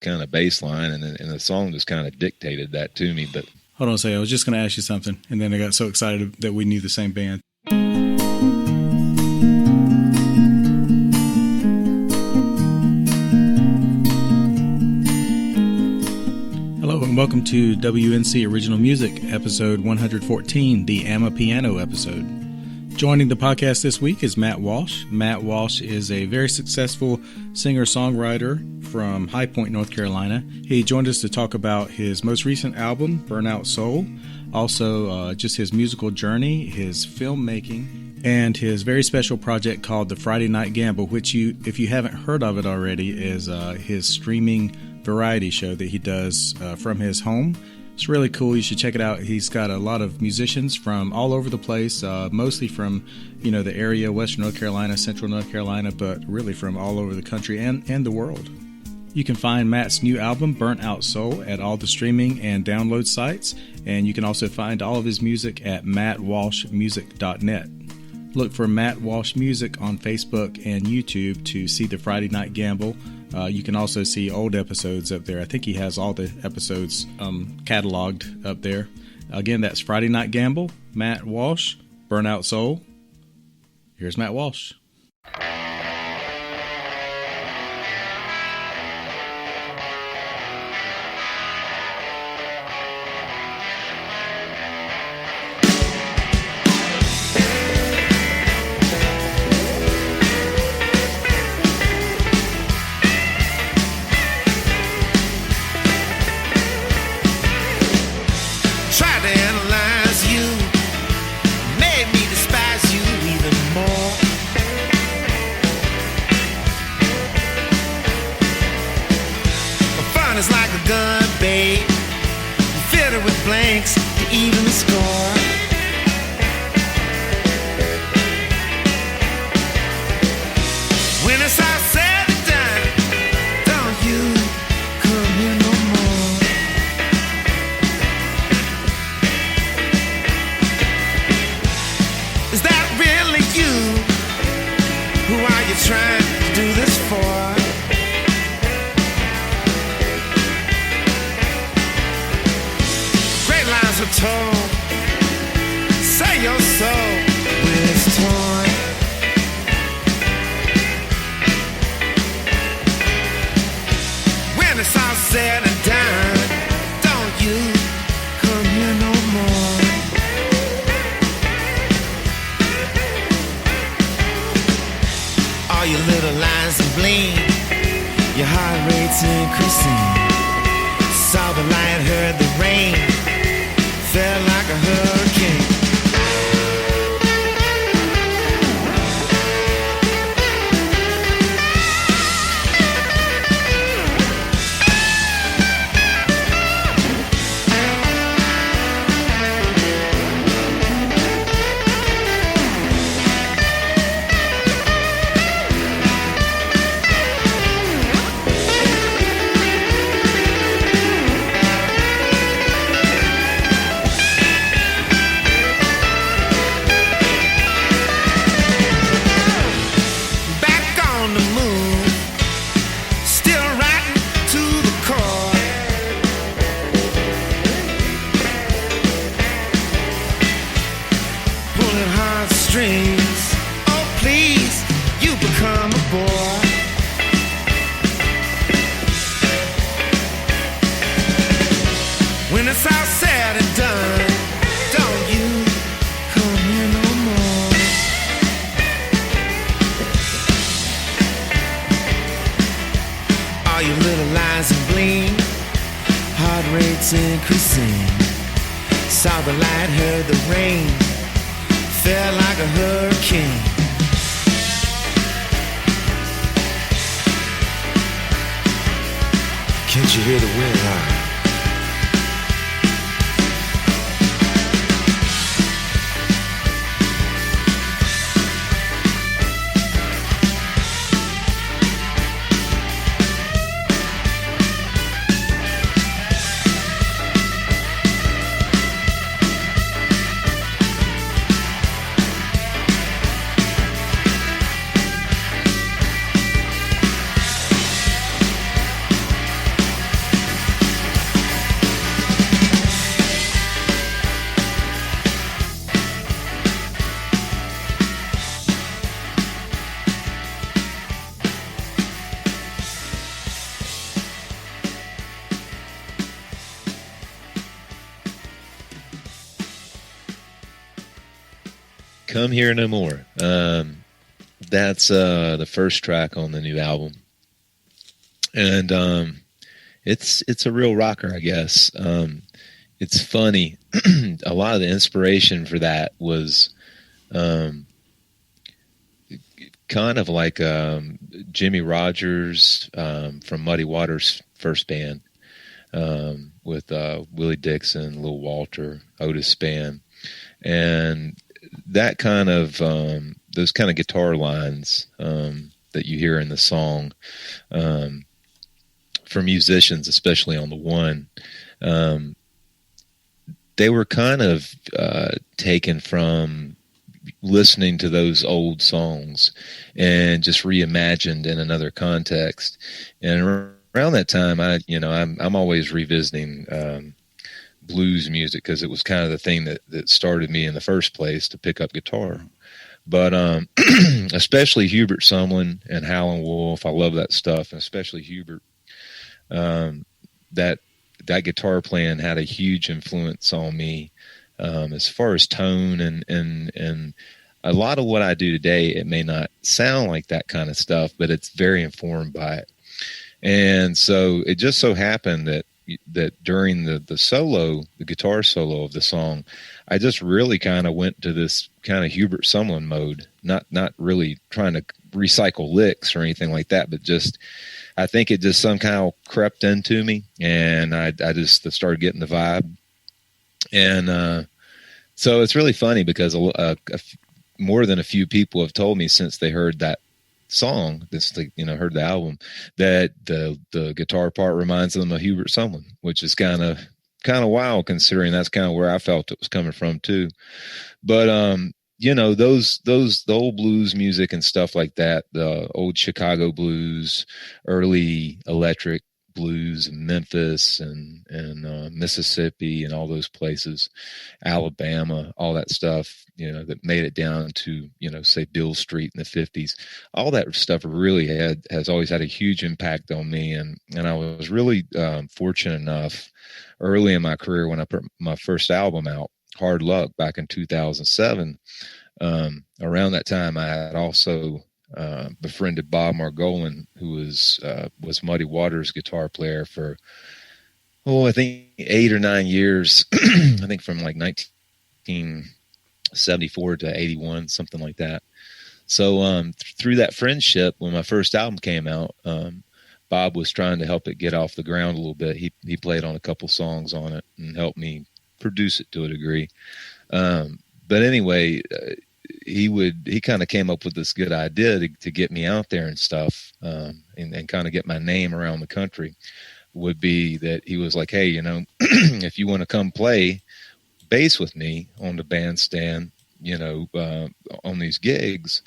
kind of bass line, and the song just kind of dictated that to me. But hold on a second, I was just going to ask you something, and then I got so excited that we knew the same band. Hello and welcome to WNC Original Music, episode 114, the Amapiano episode. Joining the podcast this week is Matt Walsh. Matt Walsh is a very successful singer-songwriter from High Point, North Carolina. He joined us to talk about his most recent album, Burnout Soul, also just his musical journey, his filmmaking, and his very special project called The Friday Night Gamble, which if you haven't heard of it already, is his streaming variety show that he does from his home. It's really cool. You should check it out. He's got a lot of musicians from all over the place, mostly from, the area, Western North Carolina, Central North Carolina, but really from all over the country and the world. You can find Matt's new album, Burnout Soul, at all the streaming and download sites, and you can also find all of his music at mattwalshmusic.net. Look for Matt Walsh Music on Facebook and YouTube to see the Friday Night Gamble. You can also see old episodes up there. I think he has all the episodes cataloged up there. Again, that's Friday Night Gamble, Matt Walsh, Burnout Soul. Here's Matt Walsh. Blanks to even the score. When it's all said and done, don't you come here no more. Is that really you? Who are you trying to do this for? Are told, say your soul when it's torn. When it's all said and done, don't you come here no more. All your little lines and bling, your heart rate's increasing. Saw the light, heard the rain, felt like a hurricane. When it's all said and done, don't you come here no more. All your little lies and bling, heart rates increasing. Saw the light, heard the rain, felt like a hurricane. Can't you hear the wind howl? Come Here No More. That's the first track on the new album. And it's a real rocker, I guess. It's funny. A lot of the inspiration for that was kind of like Jimmy Rogers from Muddy Waters' first band, with Willie Dixon, Lil Walter, Otis Spann, and that kind of those kind of guitar lines that you hear in the song for musicians, especially on the one. They were kind of taken from listening to those old songs and just reimagined in another context. And around that time, I'm always revisiting blues music because it was kind of the thing that started me in the first place to pick up guitar. But especially Hubert Sumlin and Howlin' Wolf, I love that stuff, and especially Hubert. That guitar playing had a huge influence on me as far as tone and a lot of what I do today. It may not sound like that kind of stuff, but it's very informed by it. And so it just so happened that during the guitar solo of the song, I just really kind of went to this kind of Hubert Sumlin mode, not really trying to recycle licks or anything like that, but just, I think it just somehow crept into me, and I just started getting the vibe. And so it's really funny because more than a few people have told me since they heard that song, heard the album, that the guitar part reminds them of Hubert Sumlin, which is kind of wild considering that's kind of where I felt it was coming from too. But the old blues music and stuff like that, the old Chicago blues, early electric blues in Memphis and Mississippi and all those places, Alabama, all that stuff, that made it down to, say Beale Street in the 50s. All that stuff really has always had a huge impact on me. And I was really fortunate enough early in my career when I put my first album out, Hard Luck, back in 2007. Around that time, I had also befriended Bob Margolin, who was Muddy Waters' guitar player for, I think 8 or 9 years. I think from like 1974 to 81, something like that. So through that friendship, when my first album came out, Bob was trying to help it get off the ground a little bit. He played on a couple songs on it and helped me produce it to a degree. But anyway, he kind of came up with this good idea to get me out there and stuff, and kind of get my name around the country. Would be that he was like, hey, if you want to come play bass with me on the bandstand, on these gigs,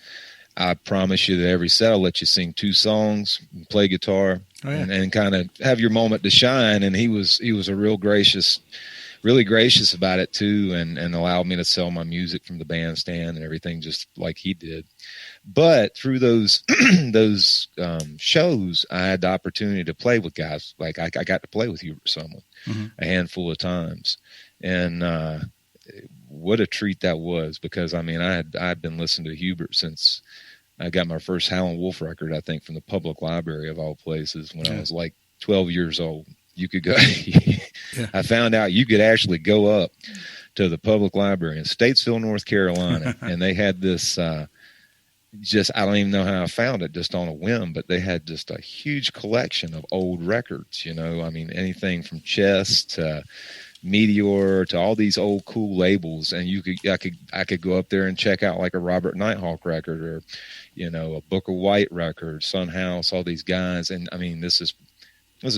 I promise you that every set I'll let you sing 2 songs, play guitar, and kind of have your moment to shine. And he was a really gracious about it too, and allowed me to sell my music from the bandstand and everything, just like he did. But through those shows, I had the opportunity to play with guys. Like I got to play with Hubert Sumlin a handful of times, and what a treat that was, because I'd been listening to Hubert since I got my first Howlin' Wolf record, I think, from the public library of all places, when I was like 12 years old. You could go. I found out you could actually go up to the public library in Statesville, North Carolina, and they had this. I don't even know how I found it, just on a whim, but they had just a huge collection of old records. Anything from Chess to Meteor to all these old cool labels, and I could go up there and check out like a Robert Nighthawk record, or a Booker White record, Son House, all these guys. And this is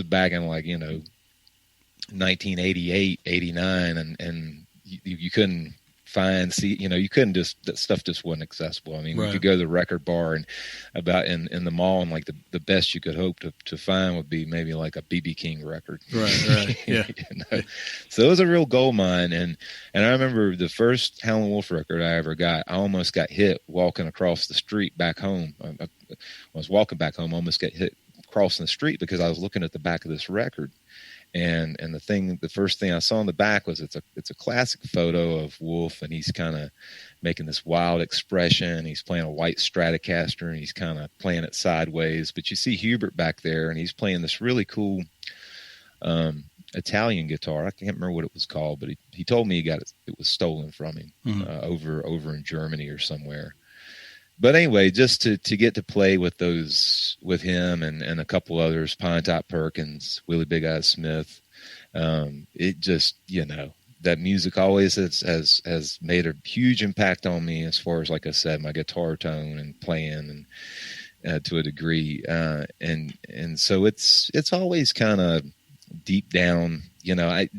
back in 1988, 89, and you couldn't you couldn't that stuff just wasn't accessible. You could go to the record bar and in the mall, and like the best you could hope to find would be maybe like a BB King record. Right. Yeah. So it was a real gold mine. And I remember the first Howlin' Wolf record I ever got, I almost got hit walking across the street back home. I was walking back home, almost got hit crossing the street because I was looking at the back of this record. And the first thing I saw on the back was it's a classic photo of Wolf, and he's kind of making this wild expression. He's playing a white Stratocaster, and he's kind of playing it sideways. But you see Hubert back there, and he's playing this really cool Italian guitar. I can't remember what it was called, but he told me it was stolen from him over in Germany or somewhere. But anyway, just to get to play with him and a couple others, Pine Top Perkins, Willie Big Eyes Smith, it just, that music always has made a huge impact on me as far as, like I said, my guitar tone and playing and to a degree. And so it's always kind of deep down,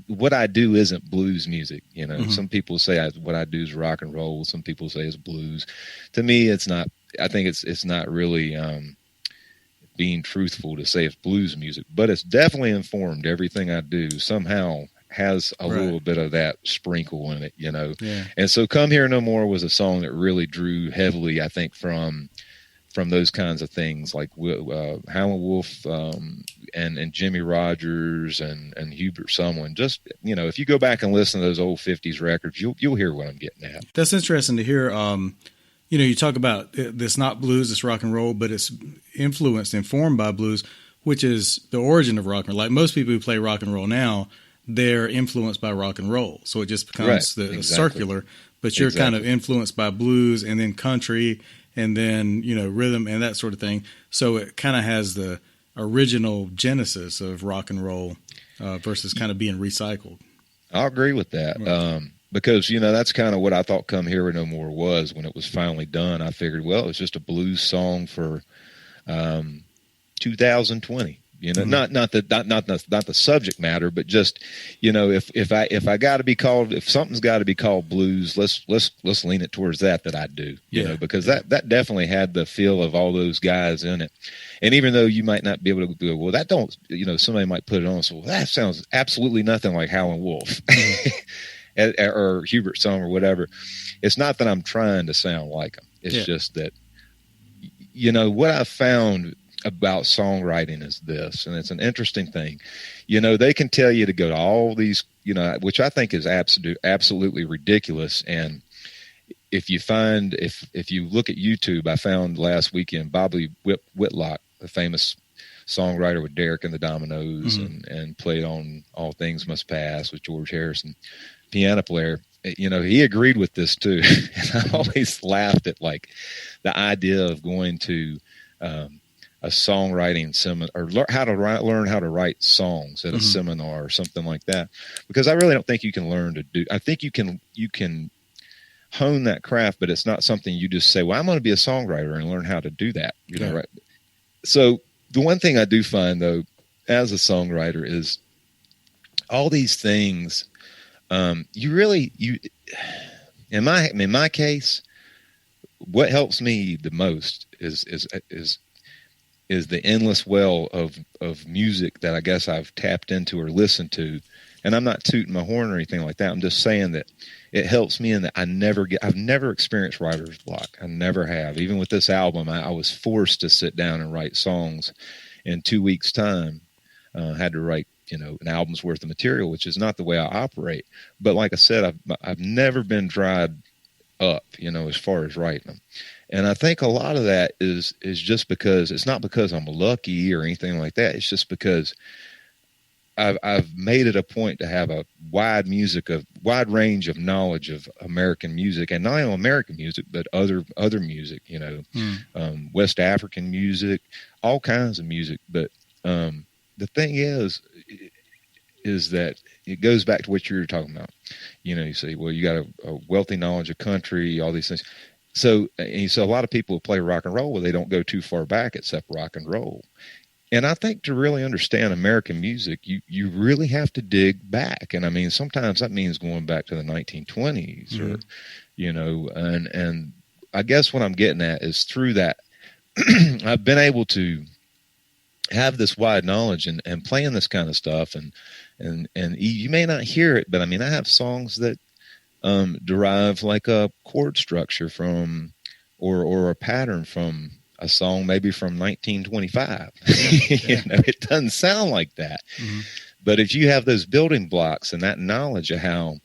what I do isn't blues music. Some people say what I do is rock and roll. Some people say it's blues. To me, it's not. I think it's not really being truthful to say it's blues music, but it's definitely informed. Everything I do somehow has a little bit of that sprinkle in it, Yeah. And so Come Here No More was a song that really drew heavily, I think, from those kinds of things, like Howlin' Wolf and Jimmy Rogers and Hubert Sumlin. Just, if you go back and listen to those old 50s records, you'll hear what I'm getting at. That's interesting to hear. You talk about this not blues, it's rock and roll, but it's informed by blues, which is the origin of rock and roll. Like most people who play rock and roll now, they're influenced by rock and roll. So it just becomes circular, but you're kind of influenced by blues and then country and then, rhythm and that sort of thing. So it kind of has the original genesis of rock and roll versus kind of being recycled. I'll agree with that. Right. Because, that's kind of what I thought Come Here No More was when it was finally done. I figured, well, it's just a blues song for 2020. Not the subject matter, but just, if something's got to be called blues, let's lean it towards that I do, because that definitely had the feel of all those guys in it. And even though you might not be able to do, well, that don't, somebody might put it on. So that sounds absolutely nothing like Howlin' Wolf or Hubert Song or whatever. It's not that I'm trying to sound like them. It's just that, what I found about songwriting is this, and it's an interesting thing. They can tell you to go to all these, which I think is absolutely ridiculous. And if you look at YouTube, I found last weekend Bobby Whitlock, the famous songwriter with Derek and the Dominoes, and played on All Things Must Pass with George Harrison, piano player. He agreed with this too. And I always laughed at like the idea of going to a songwriting seminar, or learn how to write songs at a seminar or something like that, because I really don't think you can learn to do. I think you can hone that craft, but it's not something you just say, well, I'm going to be a songwriter and learn how to do that. Right? So the one thing I do find though, as a songwriter, is all these things. In my case, what helps me the most is the endless well of music that I guess I've tapped into or listened to. And I'm not tooting my horn or anything like that. I'm just saying that it helps me in that I've never experienced writer's block. I never have. Even with this album, I was forced to sit down and write songs in 2 weeks' time. Had to write, an album's worth of material, which is not the way I operate. But like I said, I've never been dried up, as far as writing them. And I think a lot of that is just because it's not because I'm lucky or anything like that. It's just because I've made it a point to have a wide range of knowledge of American music, and not only American music, but other music, West African music, all kinds of music. But the thing is that it goes back to what you were talking about. You say, well, you got a wealthy knowledge of country, all these things. So a lot of people play rock and roll, well, they don't go too far back except rock and roll. And I think to really understand American music, you really have to dig back. And I mean, sometimes that means going back to the 1920s or, and I guess what I'm getting at is through that, I've been able to have this wide knowledge and playing this kind of stuff. And you may not hear it, but I mean, I have songs that derive like a chord structure from, or a pattern from a song maybe from 1925. Yeah. It doesn't sound like that. Mm-hmm. But if you have those building blocks and that knowledge of how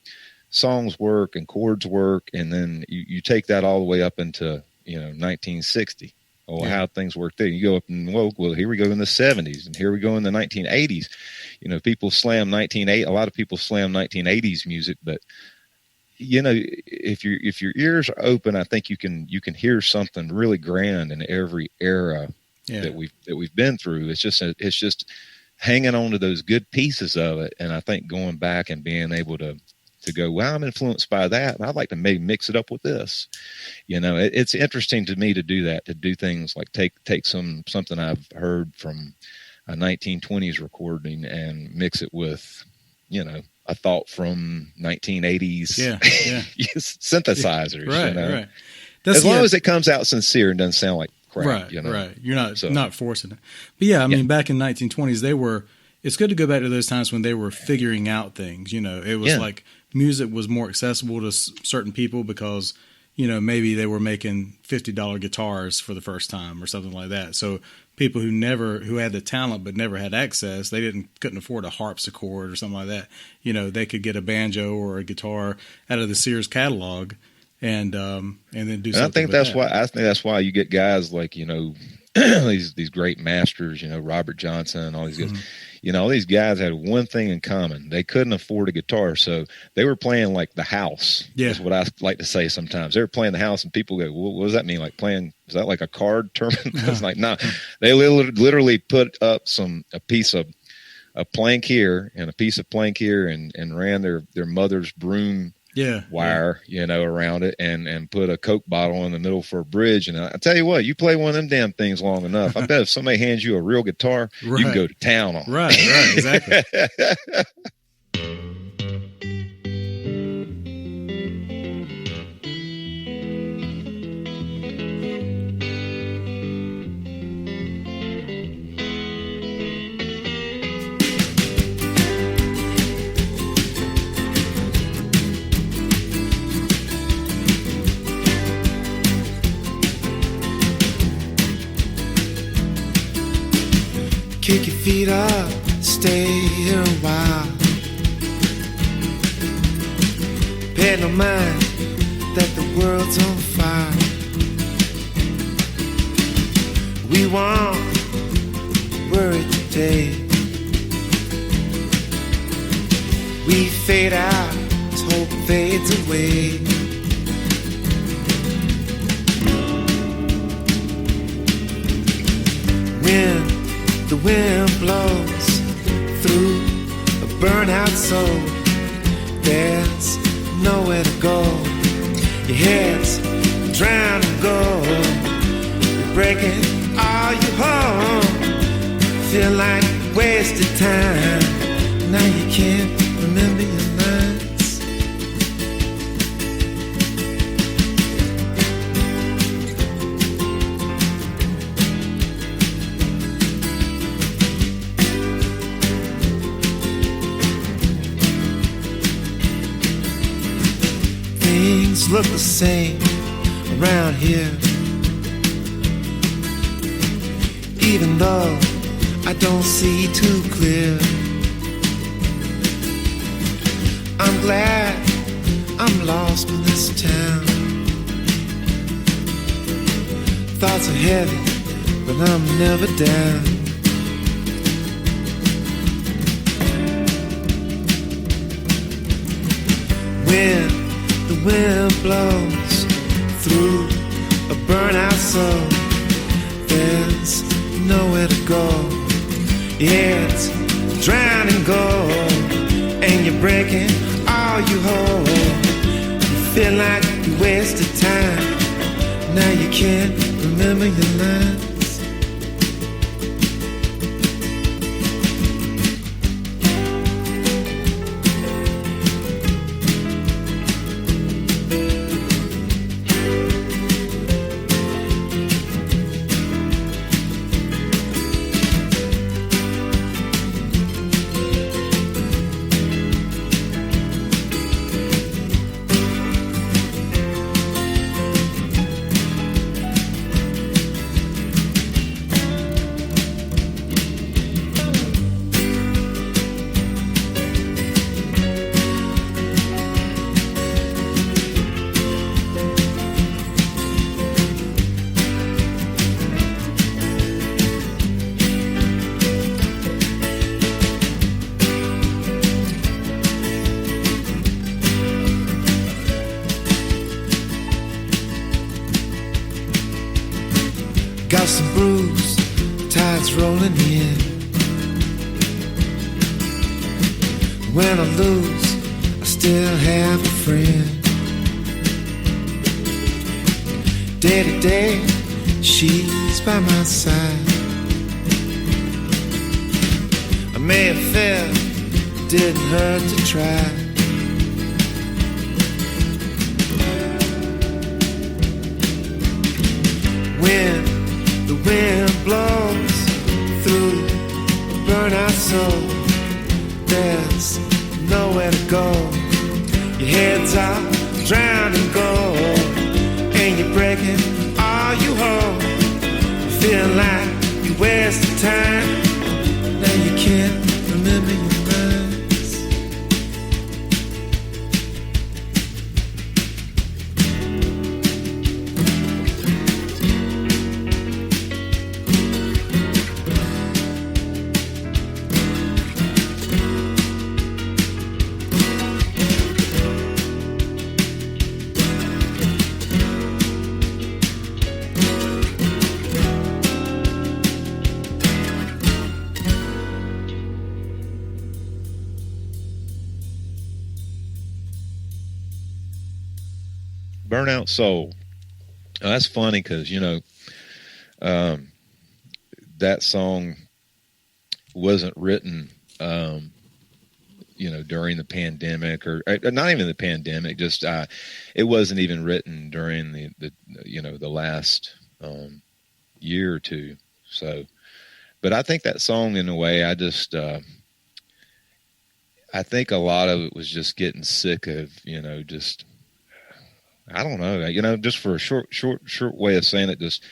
songs work and chords work, and then you take that all the way up into 1960, how things work there. You go up and well, here we go in the 70s, and here we go in the 1980s. People slam a lot of people slam 1980s music, but if your ears are open, I think you can hear something really grand in every era that we've been through. It's just hanging on to those good pieces of it, and I think going back and being able to go, well, I'm influenced by that, and I'd like to maybe mix it up with this. It's interesting to me to do that, to do things like take something I've heard from a 1920s recording and mix it with, a thought from 1980s synthesizers. Right. As long as it comes out sincere and doesn't sound like crap. Right. You're not forcing it. But I mean, back in 1920s, it's good to go back to those times when they were figuring out things. It was like music was more accessible to certain people because, maybe they were making $50 guitars for the first time or something like that. So people who had the talent but never had access, they couldn't afford a harpsichord or something like that. They could get a banjo or a guitar out of the Sears catalog and then do something. I think that's why you get guys like these great masters, Robert Johnson and all these guys. All these guys had one thing in common. They couldn't afford a guitar, so they were playing like the house. Yeah. That's what I like to say sometimes. They were playing the house, and people go, what does that mean? Like playing, is that like a card tournament? It's like, no. They literally put up a piece of a plank here and a piece of plank here and ran their mother's broom wire, around it and put a Coke bottle in the middle for a bridge. And I tell you what, you play one of them damn things long enough, I bet if somebody hands you a real guitar, you can go to town on it. Right, exactly. Kick your feet up, stay here a while. Pay no mind that the world's on fire. We won't worry today. We fade out as hope fades away. When the wind blows through a burnout soul, there's nowhere to go. Your head's drowning in gold. You're breaking all you hold. Feel like wasted time. Now you can't remember your nights. Things look the same around here, even though I don't see too clear. I'm glad I'm lost in this town. Thoughts are heavy, but I'm never down. When the wind blows through a burnout soul, there's nowhere to go. Yeah, it's drowning gold, and you're breaking all you hold. You feel like you wasted time. Now you can't remember your lines. lost and bruised, tides rolling in. When I lose, I still have a friend. Day to day, she's by my side. I may have failed, didn't hurt to try. When the wind blows through a burnout soul, there's nowhere to go. Your head's up, drown in gold, and you're breaking all you hold. You feel like you wasted time. Now you can't remember your minds. Burnout Soul. That's funny because, that song wasn't written, during the pandemic or not even the pandemic. Just it wasn't even written during the last year or two. So, but I think that song, in a way, I think a lot of it was just getting sick of, just. I don't know, just for a short way of saying it, just,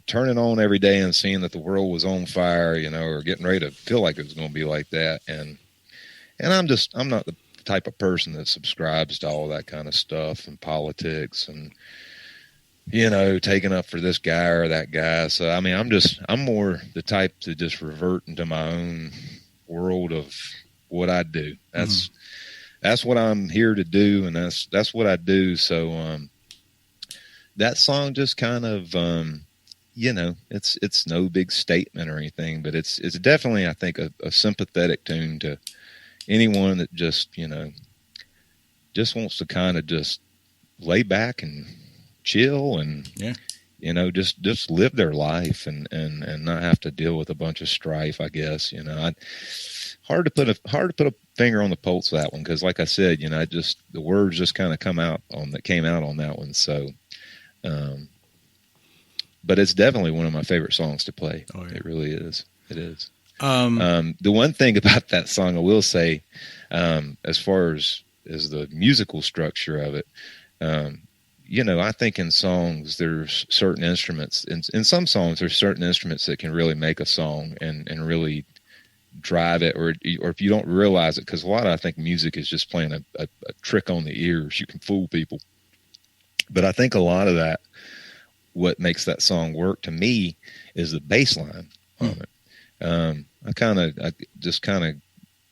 turning on every day and seeing that the world was on fire, or getting ready to feel like it was going to be like that. And I'm not the type of person that subscribes to all that kind of stuff and politics and, taking up for this guy or that guy. So, I mean, I'm more the type to just revert into my own world of what I do. That's what I'm here to do, and that's what I do. So that song just kind of, it's no big statement or anything, but it's definitely, I think, a sympathetic tune to anyone that just wants to kind of just lay back and chill and just live their life and not have to deal with a bunch of strife, I guess. Hard to put a finger on the pulse of that one, because like I said, the words just kind of came out on that one. So, but it's definitely one of my favorite songs to play. Oh, yeah. It really is. It is. The one thing about that song I will say, as far as the musical structure of it, I think in songs there's certain instruments. In some songs there's certain instruments that can really make a song and really drive it, or if you don't realize it, because a lot of, I think, music is just playing a trick on the ears. You can fool people, but I think a lot of that, what makes that song work to me, is the bass line on it. I just kind of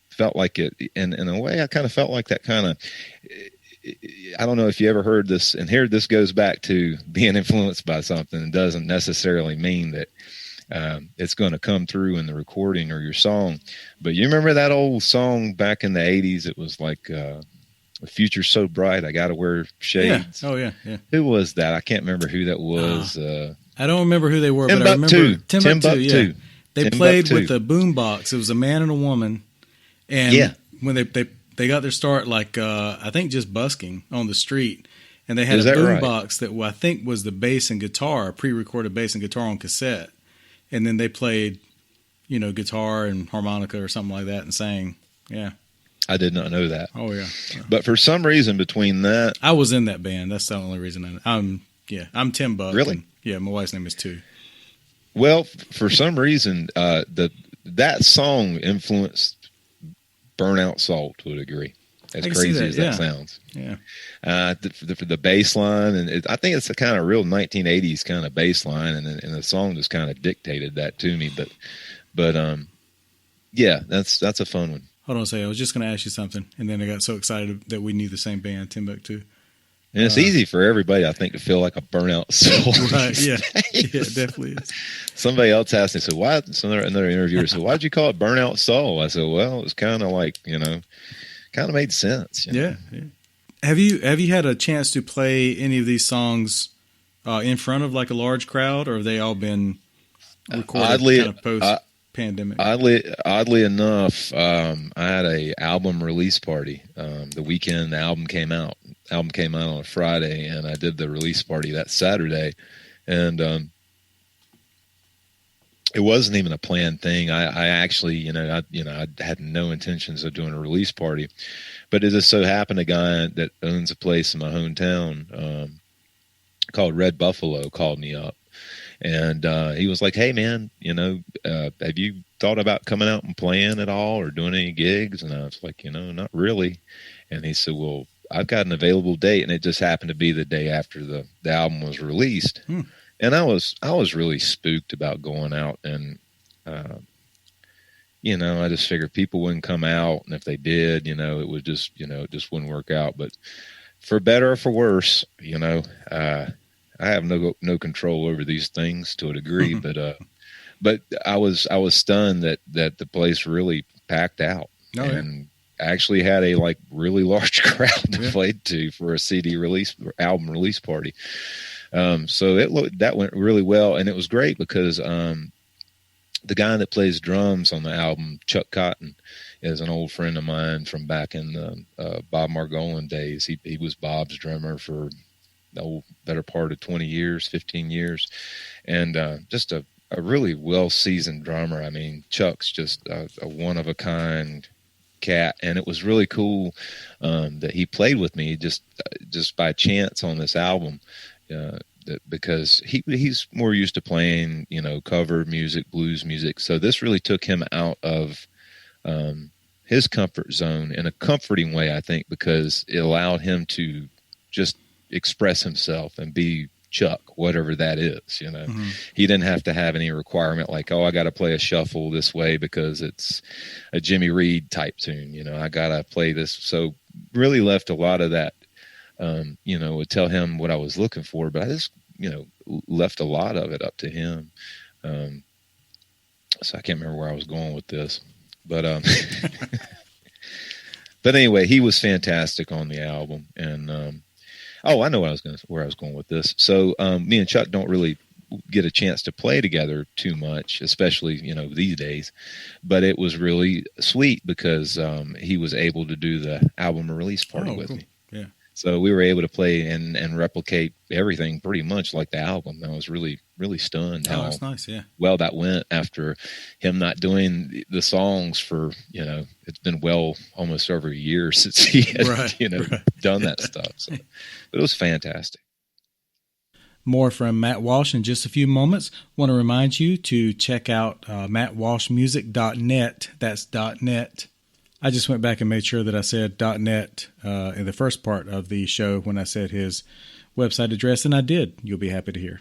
felt like it, in a way, I kind of felt like that kind of. I don't know if you ever heard this, and here this goes back to being influenced by something. It doesn't necessarily mean that it's going to come through in the recording or your song. But you remember that old song back in the 80s? It was like, "The future's so bright, I got to wear shades." Yeah. Oh, yeah. Who was that? I can't remember who that was. I don't remember who they were, but I remember Timbuktu. Yeah. They played with a boombox. It was a man and a woman. And when they got their start, I think just busking on the street. And they had a boombox that I think was the bass and guitar, pre-recorded bass and guitar on cassette. And then they played, guitar and harmonica or something like that and sang. Yeah. I did not know that. Oh, yeah. But for some reason between that... I was in that band. That's the only reason I'm Tim Buck. Really? And, my wife's name is too. Well, for some reason, that song influenced Burnout Soul to a degree. As crazy as that sounds. Yeah. For the bass line, and I think it's a kind of real 1980s kind of bass line, and the song just kind of dictated that to me. But yeah, that's a fun one. Hold on a second. I was just going to ask you something, and then I got so excited that we knew the same band, Timbuktu. And it's easy for everybody, I think, to feel like a burnout soul. Right? Yeah, yeah, it definitely is. Somebody else asked me, so why? Another interviewer said, "Why'd you call it burnout soul?" I said, "Well, it was kind of like, kind of made sense." Yeah, yeah. Have you had a chance to play any of these songs in front of like a large crowd, or have they all been recorded kind of post pandemic? Oddly enough, I had a album release party the weekend the album came out. Album came out on a Friday, and I did the release party that Saturday, and it wasn't even a planned thing. I actually, I had no intentions of doing a release party, but it just so happened a guy that owns a place in my hometown called Red Buffalo called me up, and he was like, "Hey man, have you thought about coming out and playing at all or doing any gigs?" And I was like, "Not really." And he said, "Well, I've got an available date," and it just happened to be the day after the album was released. And I was really spooked about going out, and I just figured people wouldn't come out, and if they did, it would just it just wouldn't work out. But for better or for worse, I have no control over these things to a degree, but I was stunned that the place really packed out. And actually had a really large crowd to play to for a album release party. So that went really well, and it was great because the guy that plays drums on the album, Chuck Cotton, is an old friend of mine from back in the Bob Margolin days. He was Bob's drummer for the better part of 20 years, 15 years, and just a really well-seasoned drummer. I mean, Chuck's just a one-of-a-kind cat, and it was really cool that he played with me just by chance on this album, because he's more used to playing cover music, blues music, so this really took him out of his comfort zone in a comforting way, I think, because it allowed him to just express himself and be Chuck, whatever that is. He didn't have to have any requirement like, I got to play a shuffle this way because it's a Jimmy Reed type tune. I got to play this. So really left a lot of that, would tell him what I was looking for, but I just, left a lot of it up to him. So I can't remember where I was going with this, but, but anyway, he was fantastic on the album. And, I know where I was going with this. So me and Chuck don't really get a chance to play together too much, especially these days. But it was really sweet because he was able to do the album release party with me. Yeah. So we were able to play and replicate everything pretty much like the album. I was really, really stunned how that's nice, yeah. well that went after him not doing the songs for, it's been almost over a year since he had, done that stuff. So, but it was fantastic. More from Matt Walsh in just a few moments. Want to remind you to check out mattwalshmusic.net. That's .net. I just went back and made sure that I said .net in the first part of the show when I said his website address, and I did. You'll be happy to hear.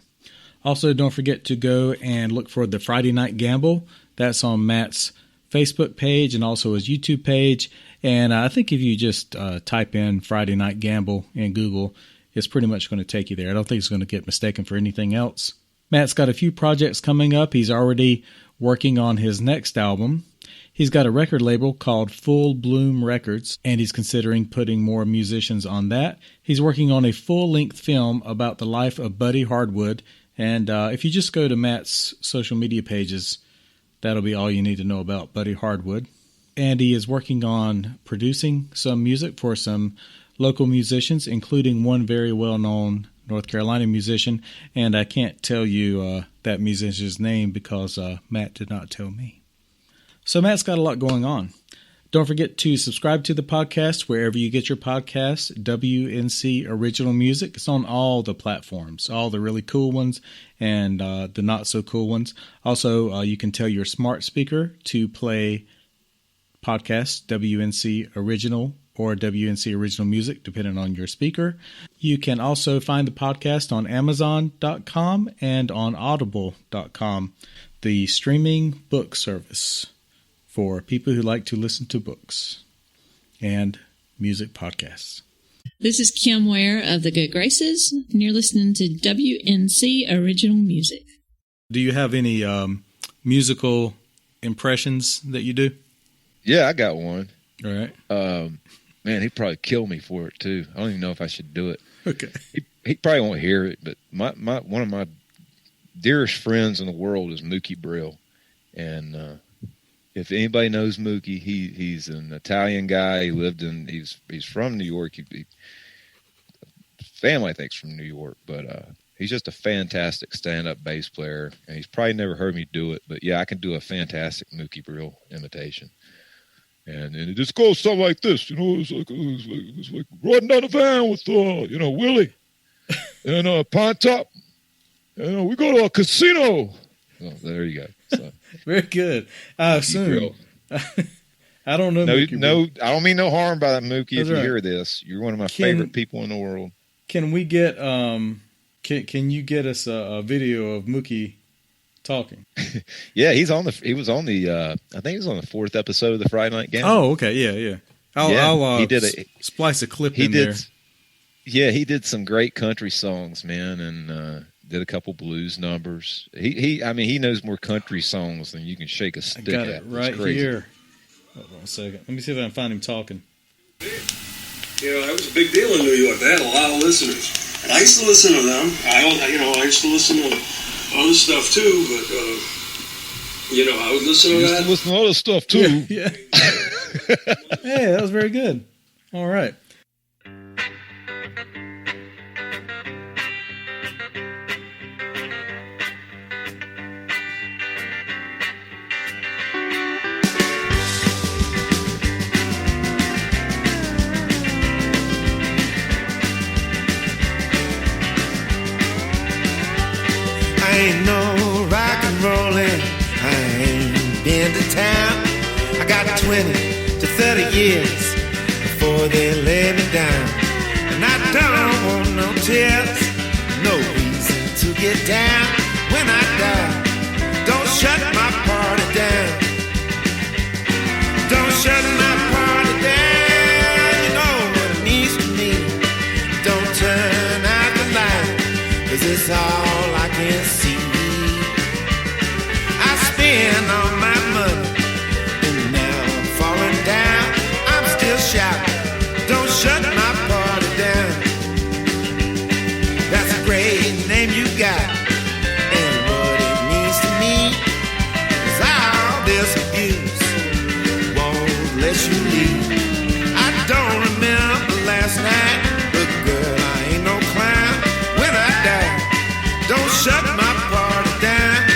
Also, don't forget to go and look for the Friday Night Gamble. That's on Matt's Facebook page and also his YouTube page. And I think if you just type in Friday Night Gamble in Google, it's pretty much going to take you there. I don't think it's going to get mistaken for anything else. Matt's got a few projects coming up. He's already working on his next album. He's got a record label called Full Bloom Records, and he's considering putting more musicians on that. He's working on a full-length film about the life of Buddy Hardwood, and if you just go to Matt's social media pages, that'll be all you need to know about Buddy Hardwood. And he is working on producing some music for some local musicians, including one very well-known North Carolina musician, and I can't tell you that musician's name because Matt did not tell me. So Matt's got a lot going on. Don't forget to subscribe to the podcast wherever you get your podcasts. WNC Original Music. It's on all the platforms, all the really cool ones and the not so cool ones. Also, you can tell your smart speaker to play podcasts, WNC Original or WNC Original Music, depending on your speaker. You can also find the podcast on Amazon.com and on Audible.com, the streaming book service for people who like to listen to books and music podcasts. This is Kim Ware of the Good Graces, and you're listening to WNC Original Music. Do you have any musical impressions that you do? Yeah, I got one. All right. Man, he'd probably kill me for it too. I don't even know if I should do it. Okay. He probably won't hear it, but one of my dearest friends in the world is Mookie Brill, and if anybody knows Mookie, he's an Italian guy. He's from New York. Family I think's from New York, but he's just a fantastic stand-up bass player, and he's probably never heard me do it. But yeah, I can do a fantastic Mookie Brill imitation, and it just goes something like this. It's like riding down the van with Willie and Pine Top. We go to a casino. Oh, there you go. So. Very good. I assume. I don't know. No, I don't mean no harm by that, Mookie. That's if you right. hear this, you're one of my favorite people in the world. Can we get? Can you get us a video of Mookie talking? Yeah, he was on the. I think he was on the 4th episode of the Friday Night Game. Oh, okay, yeah. I'll he did splice a clip in there. Yeah, he did some great country songs, man, and did a couple blues numbers. He knows more country songs than you can shake a stick at. I got it right here. Hold on a second. Let me see if I can find him talking. That was a big deal in New York. They had a lot of listeners. And I used to listen to them. I used to listen to other stuff too, but, I would listen to that. Listen to other stuff too. Yeah. Hey, that was very good. All right. Ain't no rock and rollin', I ain't been to town. I got 20 to 30 years before they lay me down. And I don't want no tears, no reason to get down. When I die, don't shut my party down. Don't shut my party down. You know what it means to me. Don't turn out the light, 'cause it's all I can see. I spend all my money, and now I'm falling down. I'm still shouting, don't shut my party down. That's a great name you got, and what it means to me is all this abuse won't let you leave. I don't remember last night, but girl, I ain't no clown. When I die, don't shut my party down.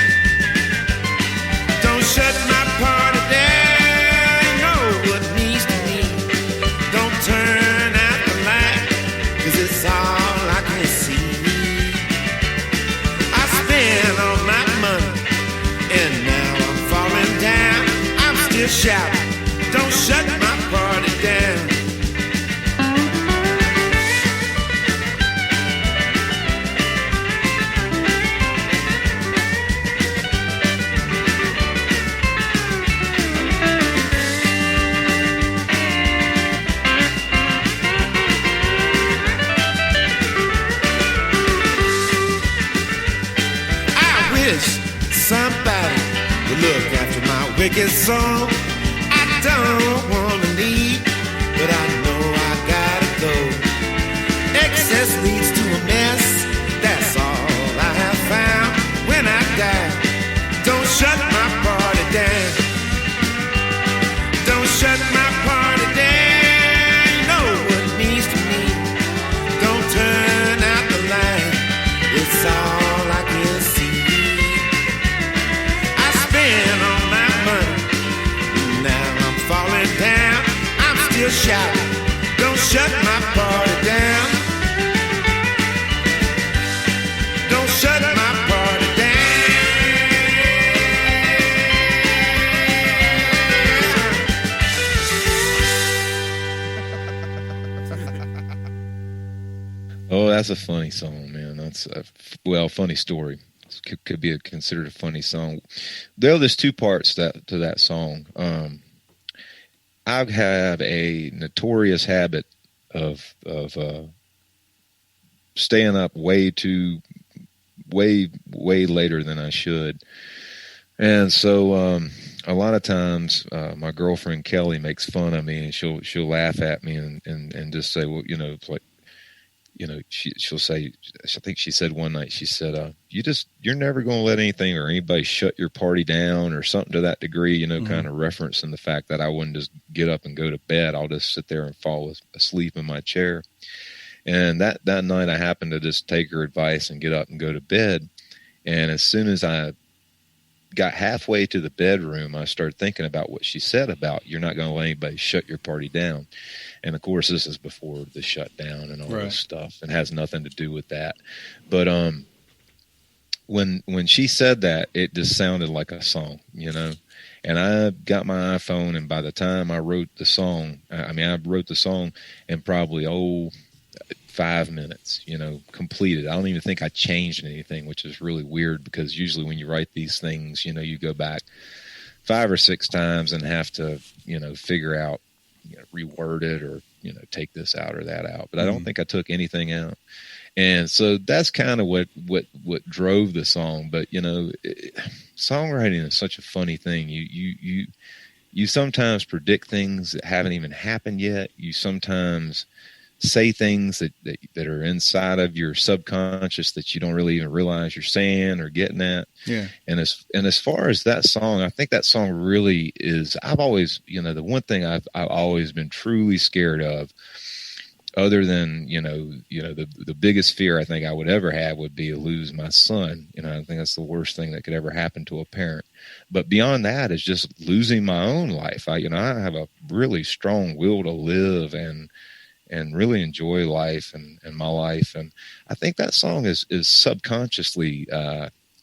Don't shut my party down. You know what it means to me. Don't turn out the light, 'cause it's all I can see. I spent all my money, and now I'm falling down. I'm still shouting, don't shut my party down. Somebody to look after my wicked soul. I don't wanna leave, but I know I gotta go. Excess leads to a mess, that's all I have found. When I die, don't shut my party down. Don't shut my party down. You know what it means to me. Don't turn out the light, it's all I can see. On my money, now I'm falling down. I'm still shouting, don't shut my party down. Don't shut my party down. Oh, that's a funny song, man. That's a funny story. Could be considered a funny song. There's 2 parts to that song. I have a notorious habit of staying up way later than I should. And so a lot of times my girlfriend Kelly makes fun of me, and she'll laugh at me and just say, well, it's like, she'll say, I think she said one night, she said, you're never going to let anything or anybody shut your party down or something to that degree, kind of referencing the fact that I wouldn't just get up and go to bed. I'll just sit there and fall asleep in my chair. And that night I happened to just take her advice and get up and go to bed. And as soon as I got halfway to the bedroom, I started thinking about what she said about you're not going to let anybody shut your party down. And of course, this is before the shutdown and all this stuff, and has nothing to do with that. But when she said that, it just sounded like a song, And I got my iPhone, and by the time I wrote the song, I wrote the song in probably 5 minutes, completed. I don't even think I changed anything, which is really weird, because usually when you write these things, you go back 5 or 6 times and have to, figure out, reword it or, take this out or that out. But I don't think I took anything out. And so that's kind of what drove the song. But, songwriting is such a funny thing. You sometimes predict things that haven't even happened yet. You sometimes say things that are inside of your subconscious that you don't really even realize you're saying or getting at. Yeah. And as far as that song, I think that song really is, I've always, the one thing I've always been truly scared of, other than, the biggest fear I think I would ever have would be to lose my son. I think that's the worst thing that could ever happen to a parent. But beyond that is just losing my own life. I have a really strong will to live and really enjoy life and my life. And I think that song is subconsciously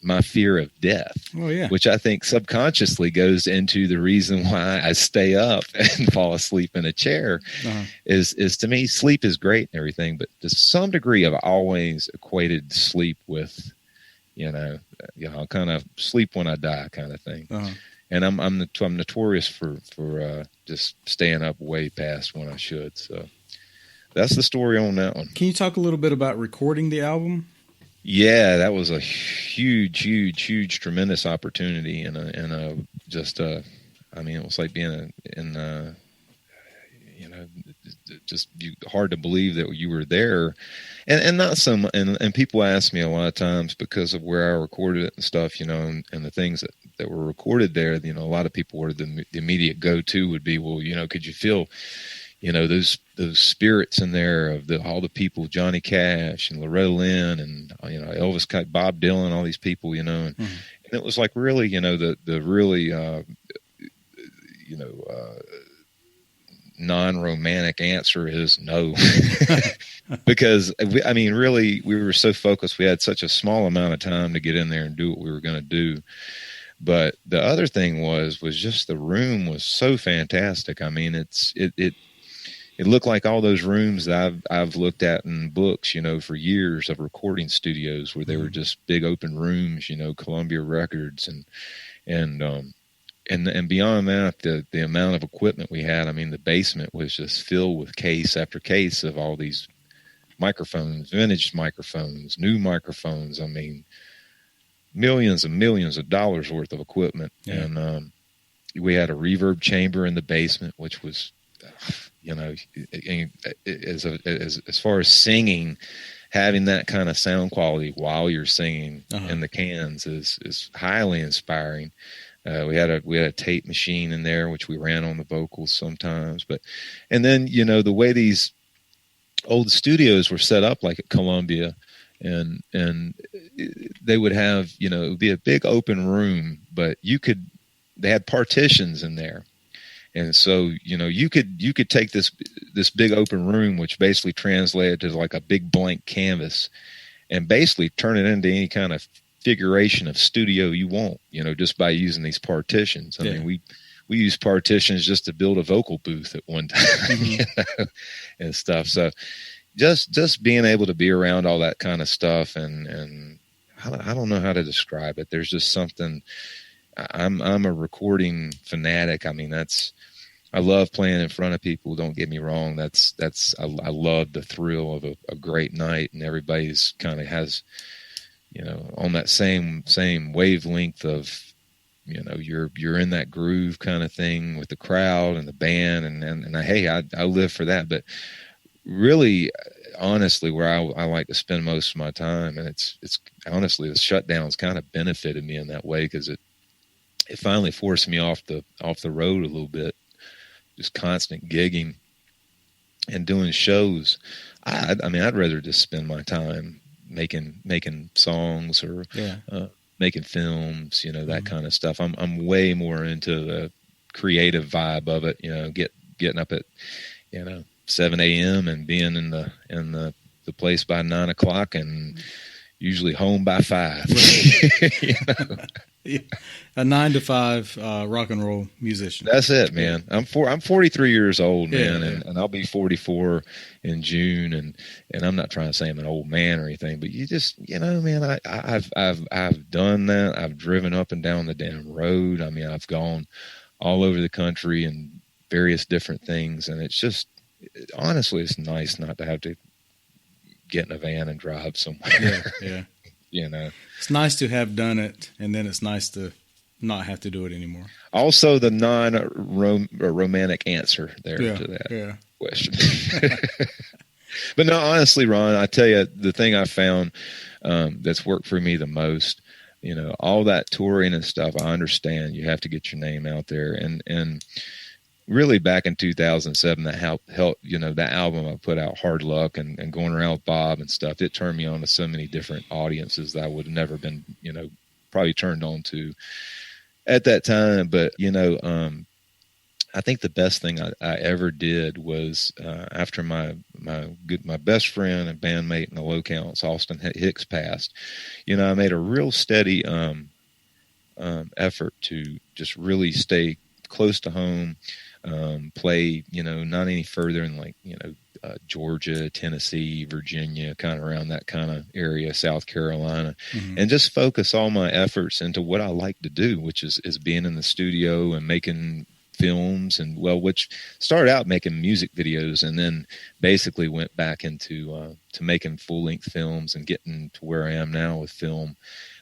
my fear of death, which I think subconsciously goes into the reason why I stay up and fall asleep in a chair. Is to me, sleep is great and everything, but to some degree I've always equated sleep with, I'll kind of sleep when I die kind of thing. And I'm notorious for just staying up way past when I should. So that's the story on that one. Can you talk a little bit about recording the album? Yeah, that was a huge, tremendous opportunity, and it was like being just hard to believe that you were there, and not some, and people ask me a lot of times because of where I recorded it and stuff, and the things that were recorded there, a lot of people were the immediate go-to would be, well, could you feel, those spirits in there of all the people, Johnny Cash and Loretta Lynn and, Elvis, Bob Dylan, all these people, and it was like really, the really, non-romantic answer is no, because really we were so focused. We had such a small amount of time to get in there and do what we were going to do. But the other thing was just the room was so fantastic. It looked like all those rooms that I've looked at in books, for years of recording studios where they were just big open rooms, Columbia Records and beyond that, the amount of equipment we had. The basement was just filled with case after case of all these microphones, vintage microphones, new microphones. Millions and millions of dollars worth of equipment. Yeah. And we had a reverb chamber in the basement, which was, as far as singing, having that kind of sound quality while you're singing in the cans is highly inspiring. We had a tape machine in there, which we ran on the vocals sometimes. And then, the way these old studios were set up, like at Columbia, and they would have, it would be a big open room, but they had partitions in there. And so, you could take this big open room, which basically translated to like a big blank canvas, and basically turn it into any kind of figuration of studio you want, just by using these partitions. We used partitions just to build a vocal booth at one time, and stuff. So just being able to be around all that kind of stuff, and I don't know how to describe it. There's just something. I'm a recording fanatic. I love playing in front of people. Don't get me wrong. I love the thrill of a great night, and everybody's kind of has, on that same wavelength of, you're in that groove kind of thing with the crowd and the band, and I live for that. But really, honestly, where I like to spend most of my time, and it's honestly, the shutdowns kind of benefited me in that way, because it finally forced me off the road a little bit, just constant gigging and doing shows. I'd rather just spend my time making songs or making films, that kind of stuff. I'm way more into the creative vibe of it, getting up at 7 a.m. and being in the place by 9 o'clock, and usually home by 5. A 9 to 5 rock and roll musician. That's it, man. I'm 43 years old, man, and I'll be 44 in June, and I'm not trying to say I'm an old man or anything, but you just, man, I've done that. I've driven up and down the damn road. I've gone all over the country and various different things, and it's just, honestly, it's nice not to have to get in a van and drive somewhere. Yeah. It's nice to have done it, and then it's nice to not have to do it anymore. Also, the non-romantic answer there to that question. But no, honestly, Ron, I tell you, the thing I found that's worked for me the most, all that touring and stuff, I understand you have to get your name out there, and really back in 2007, that helped, that album I put out, Hard Luck, and going around with Bob and stuff, it turned me on to so many different audiences that I would have never been, probably turned on to at that time. But, I think the best thing I ever did was after my best friend and bandmate in the Low Counts, Austin Hicks, passed, I made a real steady effort to just really stay close to home, play, not any further than Georgia, Tennessee, Virginia, kind of around that kind of area, South Carolina, and just focus all my efforts into what I like to do, which is being in the studio and making films, and which started out making music videos, and then basically went back into to making full-length films and getting to where I am now with film,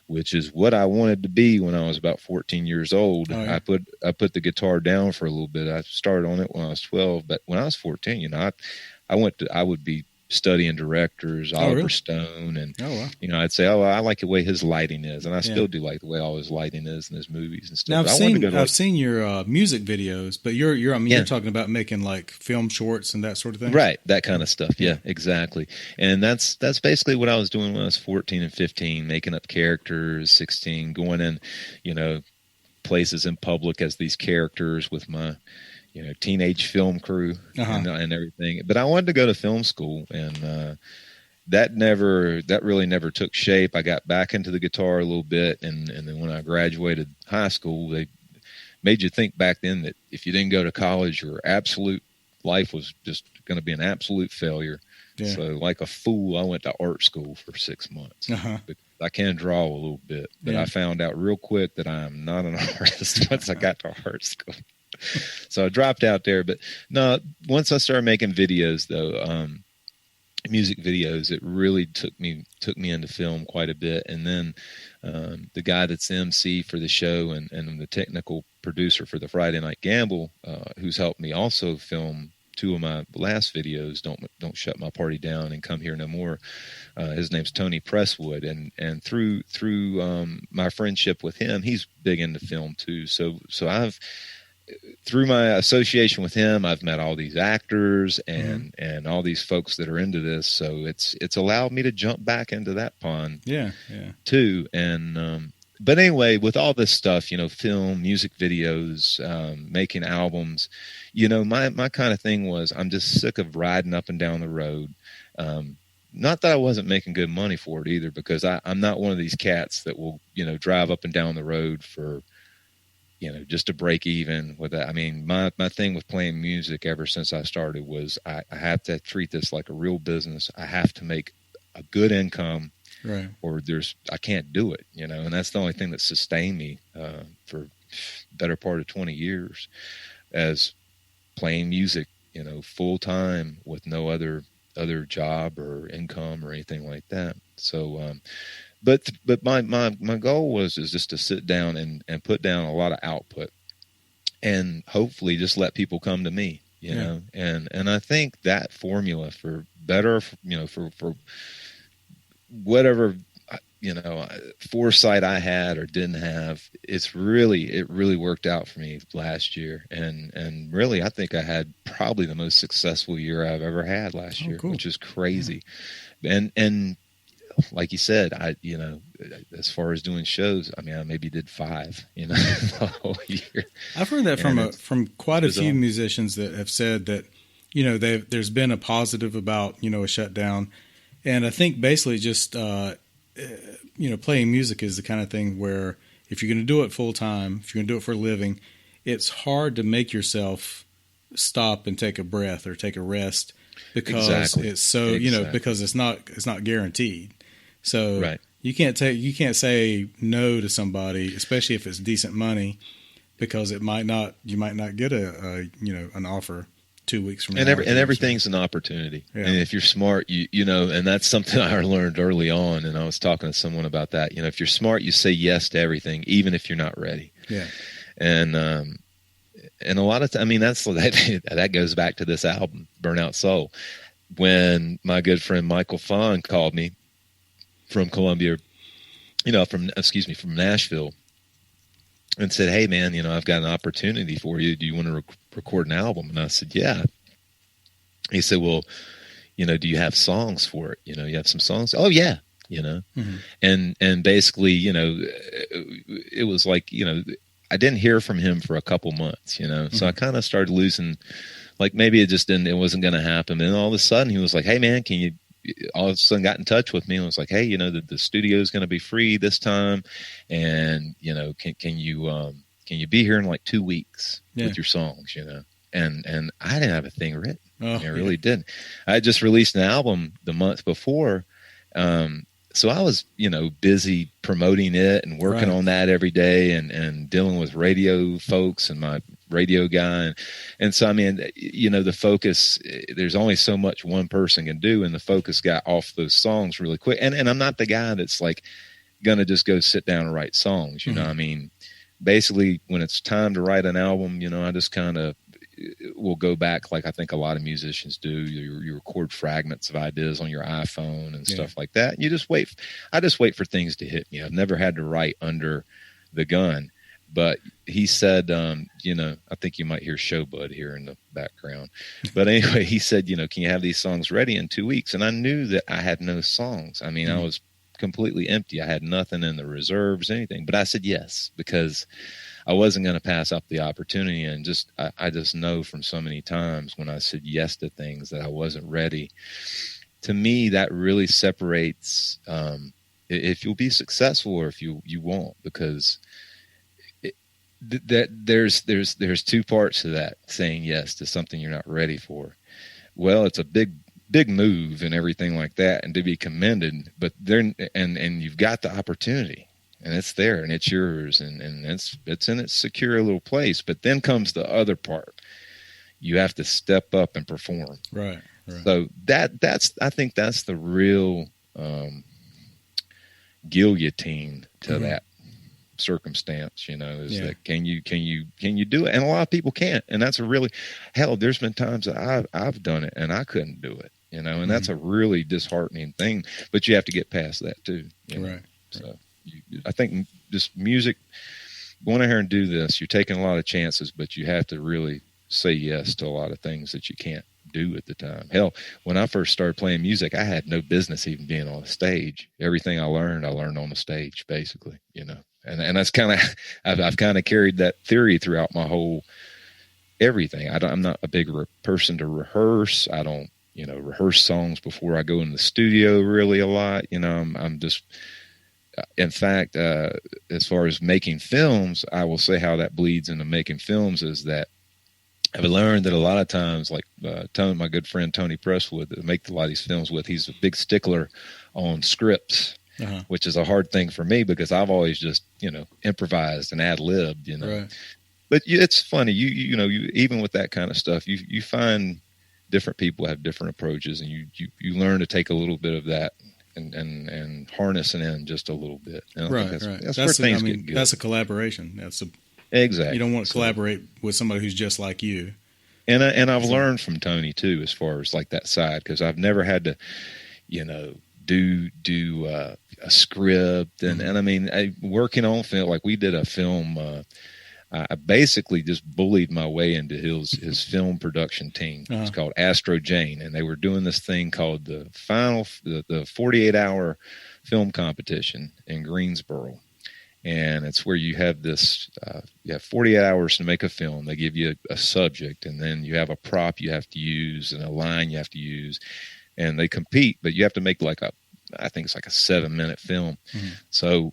which is what I wanted to be when I was about 14 years old. Oh, yeah. I put the guitar down for a little bit. I started on it when I was 12, but when I was 14, I would be studying directors, Oliver Stone, and I'd say, I like the way his lighting is, and I still do like the way all his lighting is in his movies and stuff. Now I've seen your music videos, but you're talking about making like film shorts and that sort of thing, right? That kind of stuff. Yeah, exactly. And that's basically what I was doing when I was 14 and 15, making up characters. 16, going in, places in public as these characters with my teenage film crew and everything. But I wanted to go to film school, and that really never took shape. I got back into the guitar a little bit, and then when I graduated high school, they made you think back then that if you didn't go to college, your absolute life was just going to be an absolute failure. Yeah. So like a fool, I went to art school for 6 months. I can draw a little bit, but I found out real quick that I am not an artist once I got to art school. So I dropped out there. But no, once I started making videos, though, music videos, it really took me into film quite a bit. And then the guy that's MC for the show and the technical producer for the Friday Night Gamble, who's helped me also film 2 of my last videos, Don't Shut My Party Down and Come Here No More. His name's Tony Presswood, and through my friendship with him, he's big into film too. So I've, through my association with him, I've met all these actors and all these folks that are into this. So it's allowed me to jump back into that pond, too. And but anyway, with all this stuff, film, music videos, making albums, my kind of thing was, I'm just sick of riding up and down the road. Not that I wasn't making good money for it either, because I'm not one of these cats that will, drive up and down the road for, just to break even with that. I mean, my thing with playing music ever since I started was I have to treat this like a real business. I have to make a good income, right? Or I can't do it, and that's the only thing that sustained me for the better part of 20 years as playing music, full time with no other job or income or anything like that. So, but my goal is just to sit down and put down a lot of output, and hopefully just let people come to me, you know. And I think that formula for better, for whatever, foresight I had or didn't have, it really worked out for me last year. And really, I think I had probably the most successful year I've ever had last year, cool. which is crazy. And like you said, as far as doing shows, I maybe did 5, the whole year. I've heard that from quite a few musicians that have said that, there's been a positive about, a shutdown. And I think basically just, playing music is the kind of thing where if you're going to do it full time, if you're going to do it for a living, it's hard to make yourself stop and take a breath or take a rest because it's so, because it's not guaranteed. So you can't say no to somebody, especially if it's decent money, because you might not get an offer 2 weeks from now. And everything's an opportunity. Yeah. And if you're smart, and that's something I learned early on. And I was talking to someone about that. If you're smart, you say yes to everything, even if you're not ready. Yeah. And a lot of that goes back to this album, Burnout Soul. When my good friend Michael Fahn called me from Columbia, from Nashville, and said, "Hey man, I've got an opportunity for you. Do you want to record an album?" And I said, "Yeah." He said, "Well, do you have songs for it? You have some songs?" "Oh yeah." Mm-hmm. And basically, it was like, I didn't hear from him for a couple months, Mm-hmm. So I kind of started losing, like maybe it wasn't going to happen. And all of a sudden he was like, "Hey man, all of a sudden got in touch with me and was like, "Hey, the studio is going to be free this time. And, can you be here in like 2 weeks with your songs, And I didn't have a thing written. I really didn't. I just released an album the month before. So I was, busy promoting it and working on that every day and dealing with radio folks and my radio guy. And so, the focus, there's only so much one person can do. And the focus got off those songs really quick. And I'm not the guy that's like going to just go sit down and write songs. Basically when it's time to write an album, I just kind of will go back like I think a lot of musicians do. You record fragments of ideas on your iPhone and stuff like that. You just wait. I just wait for things to hit me. I've never had to write under the gun. But he said, I think you might hear Showbud here in the background. But anyway, he said, can you have these songs ready in 2 weeks? And I knew that I had no songs. I was completely empty. I had nothing in the reserves, anything. But I said yes, because I wasn't going to pass up the opportunity. And I just know from so many times when I said yes to things that I wasn't ready. To me, that really separates if you'll be successful or if you won't, because there's 2 parts to that, saying yes to something you're not ready for. Well, it's a big move and everything like that, and to be commended, but and you've got the opportunity and it's there and it's yours and it's in its secure little place. But then comes the other part. You have to step up and perform. Right. So I think that's the real guillotine to that circumstance, that can you do it? And a lot of people can't. And that's there's been times that I've done it and I couldn't do it, and that's a really disheartening thing, but you have to get past that too. Right. So I think just music, going out here and do this, you're taking a lot of chances, but you have to really say yes to a lot of things that you can't do at the time. Hell, when I first started playing music, I had no business even being on a stage. Everything I learned on the stage, basically, and that's kind of, I've kind of carried that theory throughout my whole everything. I'm not a big person to rehearse. I don't, rehearse songs before I go in the studio really a lot. I'm just, in fact, as far as making films, I will say how that bleeds into making films is that I've learned that a lot of times, like my good friend Tony Presswood, that I make a lot of these films with, he's a big stickler on scripts, which is a hard thing for me because I've always just, improvised and ad-libbed, Right. But it's funny. You know, even with that kind of stuff, you find different people have different approaches, and you learn to take a little bit of that and harness it in just a little bit. Right. That's where things get good. That's a collaboration. Exactly. You don't want to collaborate with somebody who's just like you. And I've learned from Tony too, as far as like that side, because I've never had to, you know, do a script and I mean, working on film, like we did a film. I basically just bullied my way into his film production team. It's called Astro Jane, and they were doing this thing called the 48-hour film competition in Greensboro. And it's where you have this, you have 48 hours to make a film. They give you a subject, and then you have a prop you have to use and a line you have to use, and they compete, but you have to make I think it's like a 7-minute film. Mm-hmm. So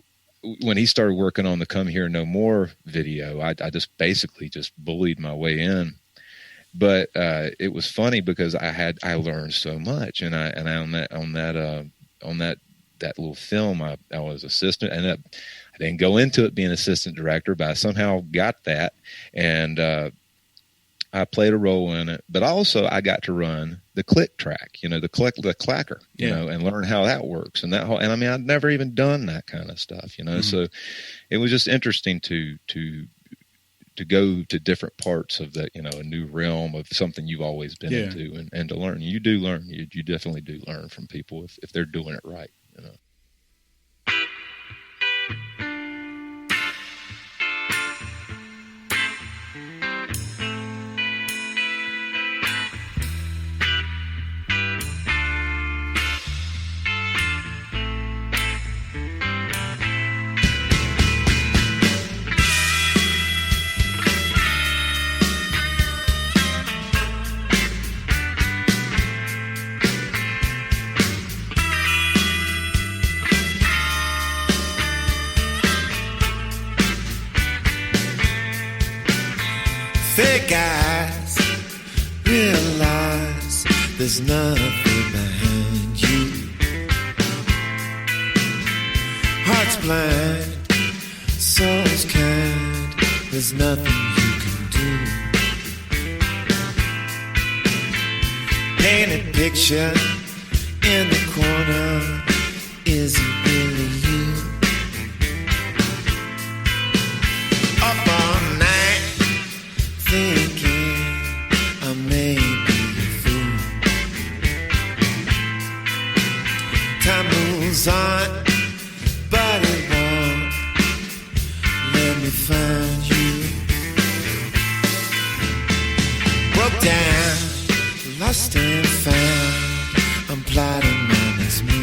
when he started working on the Come Here No More video, I just basically just bullied my way in. But it was funny because I learned so much, and on that little film, I was assistant, and I didn't go into it being assistant director, but I somehow got that, and I played a role in it. But also I got to run the click track, you know, the clacker, you know, and learn how that works, and and I mean, I'd never even done that kind of stuff, you know. So it was just interesting to go to different parts of that, you know, a new realm of something you've always been into, and to learn. You do learn. You definitely do learn from people if they're doing it right, you know. Fake eyes realize there's nothing behind you. Heart's blind, soul's kind, there's nothing you can do. Painted picture in the corner, is it really you? Up all night thinking I may be a fool. Time moves on, but it won't let me find you. Broke down, lost and found, I'm plotting my next move.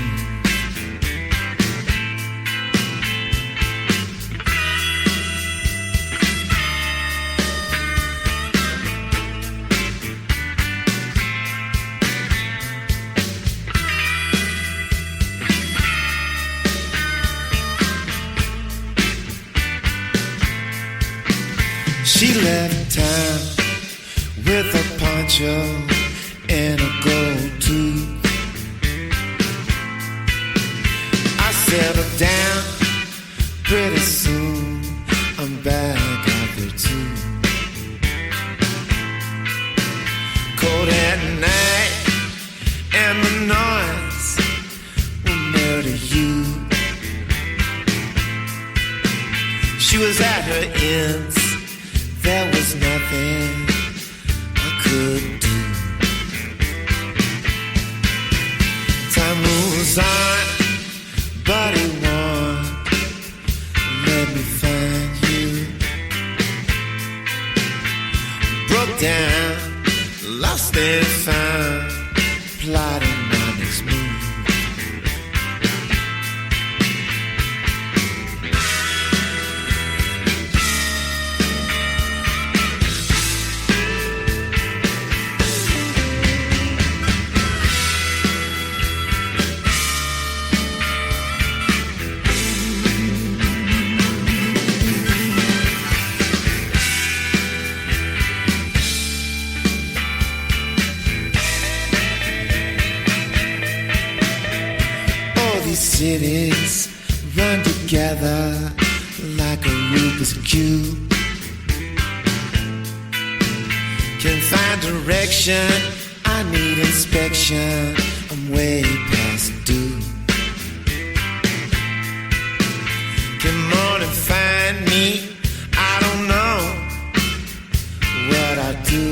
She left town with a poncho and a gold tooth. I settled down pretty soon, I'm back out there too. Cold at night and the noise will murder you. She was at her ends, there was nothing I could do. Time moves on, but it won't let me find you. Broke down, lost and found, plotting my next move. Cities run together like a Rubik's Cube. find direction, I need inspection. I'm way past due. Come on and find me. I don't know what I do.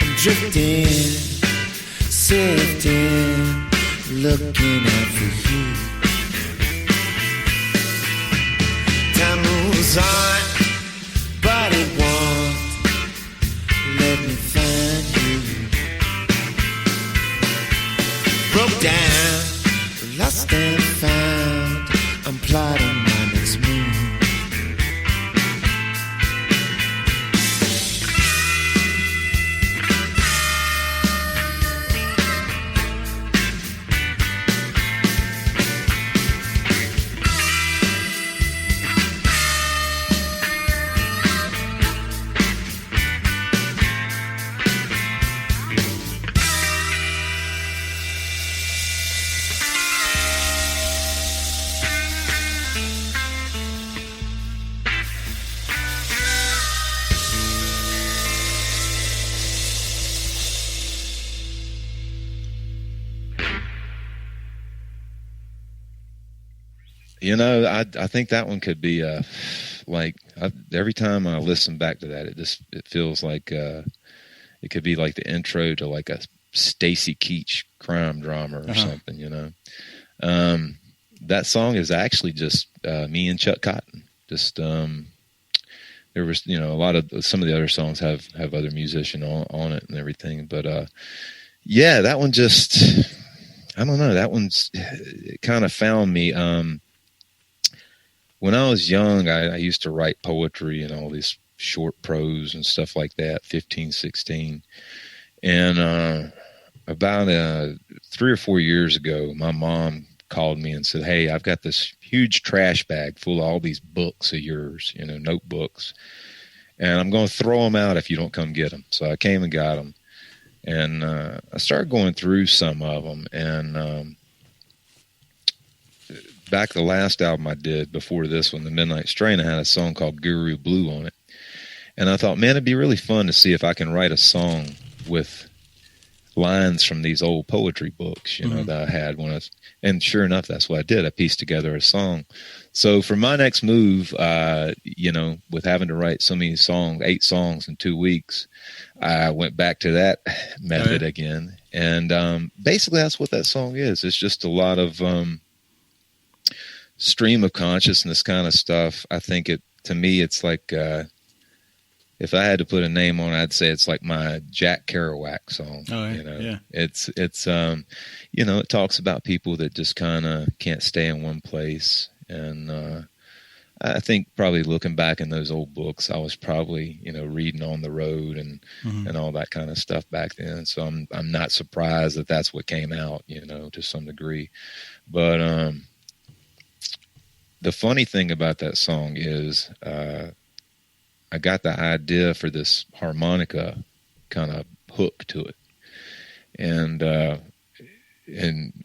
I'm drifting, sifting, looking out for you. Time moves on, but it won't let me find you. Broke down, lost and found, I'm plotting my next move. You know, I think that one could be every time I listen back to that, it feels like it could be like the intro to like a Stacy Keach crime drama or something. You know, that song is actually just me and Chuck Cotton. Just there was some of the other songs have other musician on it and everything, but yeah, that one just I don't know. That one's kind of found me. When I was young, I used to write poetry and all these short prose and stuff like that, 15, 16. And about 3 or 4 years ago, my mom called me and said, "Hey, I've got this huge trash bag full of all these books of yours, notebooks, and I'm going to throw them out if you don't come get them." So I came and got them. And I started going through some of them. And back the last album I did before this one, The Midnight Strain, I had a song called Guru Blue on it. And I thought, man, it'd be really fun to see if I can write a song with lines from these old poetry books, that I had when I was, and sure enough, that's what I did. I pieced together a song. So for my next move, with having to write so many songs, 8 songs in 2 weeks, I went back to that method again. And basically that's what that song is. It's just a lot of stream of consciousness kind of stuff. I think to me, it's like, if I had to put a name on it, I'd say it's like my Jack Kerouac song. Oh, yeah. It's it talks about people that just kind of can't stay in one place. And I think probably looking back in those old books, I was probably, reading on the road and all that kind of stuff back then. So I'm not surprised that that's what came out, to some degree. But the funny thing about that song is I got the idea for this harmonica kind of hook to it. And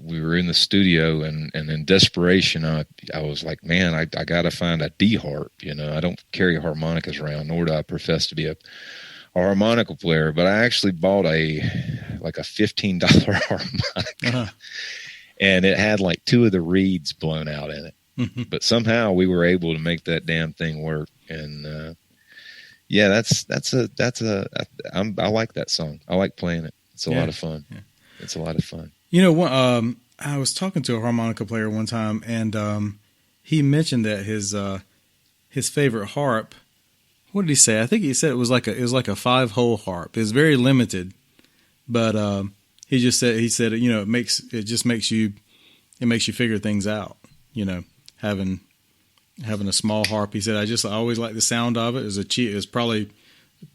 we were in the studio, and in desperation, I was like, man, I got to find a D harp. I don't carry harmonicas around, nor do I profess to be a harmonica player, but I actually bought a $15 harmonica, and it had like 2 of the reeds blown out in it. But somehow we were able to make that damn thing work. And yeah, I like that song. I like playing it. It's a lot of fun. Yeah. It's a lot of fun. I was talking to a harmonica player one time, and he mentioned that his favorite harp. What did he say? I think he said it was like a 5-hole harp. It was very limited, but he said it makes you figure things out. Having a small harp. He said, I always like the sound of it. It was probably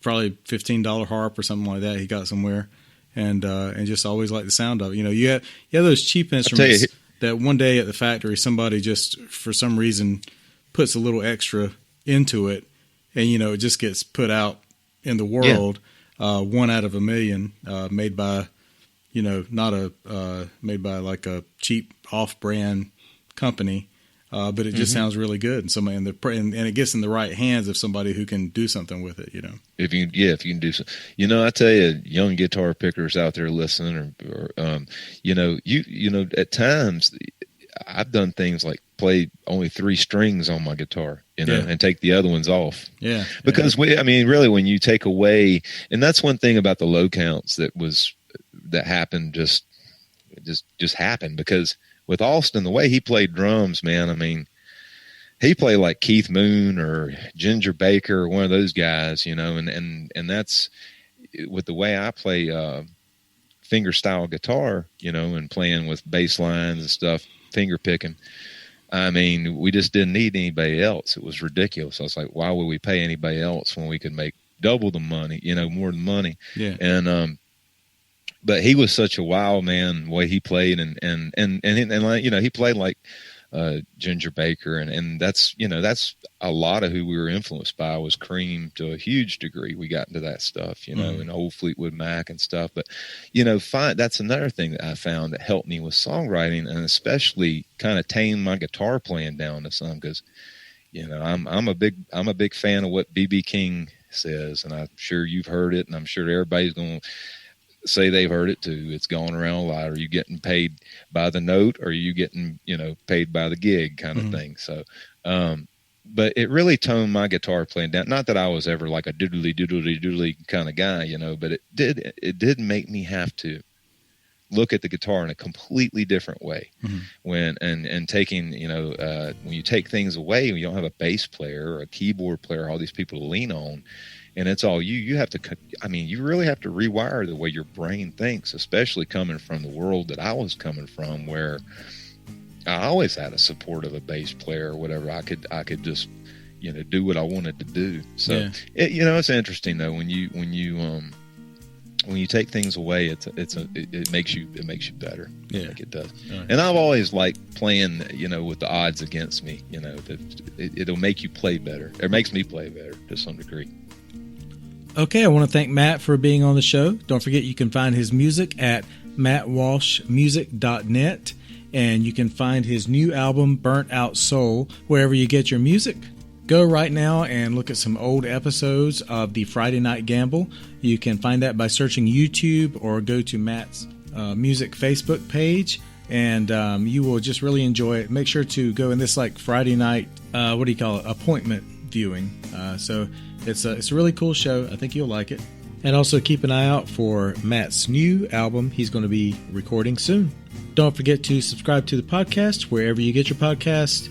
$15 harp or something like that he got somewhere, and just always like the sound of it. You have those cheap instruments that one day at the factory somebody just for some reason puts a little extra into it, and it just gets put out in the world. Yeah. 1 out of a million, made by made by like a cheap off-brand company. but it just sounds really good. And somebody and it gets in the right hands of somebody who can do something with it. If you can do so, I tell you, young guitar pickers out there listening, or at times I've done things like play only 3 strings on my guitar, and take the other ones off. Yeah. Because really, when you take away, and that's one thing about the low counts that happened, just happened, because with Austin, the way he played drums, man, I mean, he played like Keith Moon or Ginger Baker or one of those guys, and that's with the way I play finger style guitar, and playing with bass lines and stuff, finger picking. I mean, we just didn't need anybody else. It was ridiculous. I was like, why would we pay anybody else when we could make double the money, more than money? Yeah. And but he was such a wild man, the way he played, and he played like Ginger Baker, and that's a lot of who we were influenced by was Cream to a huge degree. We got into that stuff, and old Fleetwood Mac and stuff. But that's another thing that I found that helped me with songwriting, and especially kind of tame my guitar playing down to some, because I'm a big fan of what B.B. King says, and I'm sure you've heard it, and I'm sure everybody's going to say they've heard it too. It's going around a lot. Are you getting paid by the note, or are you getting paid by the gig kind of thing? So but it really toned my guitar playing down. Not that I was ever like a doodly kind of guy, but it did make me have to look at the guitar in a completely different way. When taking when you take things away, when you don't have a bass player or a keyboard player, all these people to lean on, and it's all you have to, you really have to rewire the way your brain thinks, especially coming from the world that I was coming from, where I always had a support of a bass player or whatever. I could just, do what I wanted to do. So, it's interesting though, when you take things away, it makes you better. Yeah, like it does. Right. And I've always liked playing, with the odds against me. It'll make you play better. It makes me play better to some degree. Okay, I want to thank Matt for being on the show. Don't forget, you can find his music at mattwalshmusic.net, and you can find his new album, Burnt Out Soul, wherever you get your music. Go right now and look at some old episodes of the Friday Night Gamble. You can find that by searching YouTube, or go to Matt's music Facebook page, and you will just really enjoy it. Make sure to go in this Friday night, appointment viewing. So it's a really cool show. I think you'll like it. And also keep an eye out for Matt's new album he's going to be recording soon. Don't forget to subscribe to the podcast wherever you get your podcast.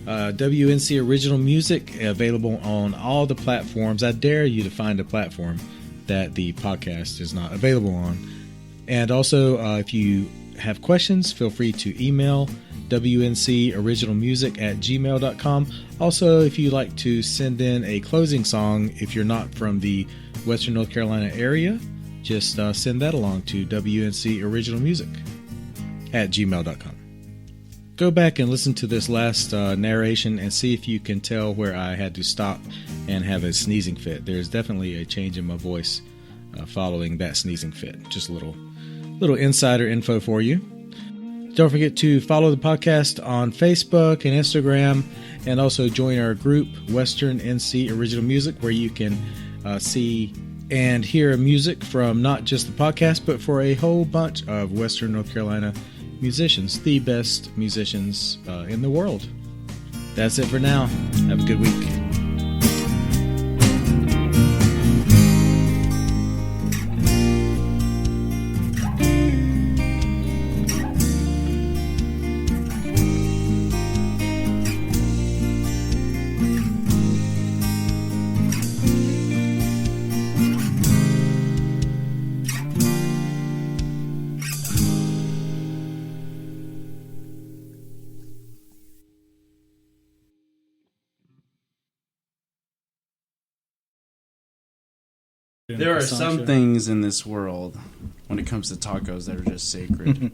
WNC Original Music, available on all the platforms. I dare you to find a platform that the podcast is not available on. And also, if you have questions, feel free to email wncoriginalmusic@gmail.com. Also, if you'd like to send in a closing song, if you're not from the Western North Carolina area, just send that along to wncoriginalmusic@gmail.com. Go back and listen to this last narration and see if you can tell where I had to stop and have a sneezing fit. There's definitely a change in my voice following that sneezing fit. Just a little insider info for you. Don't forget to follow the podcast on Facebook and Instagram, and also join our group, Western NC Original Music, where you can see and hear music from not just the podcast, but for a whole bunch of Western North Carolina musicians, the best musicians in the world. That's it for now. Have a good week. There are some things in this world, when it comes to tacos, that are just sacred.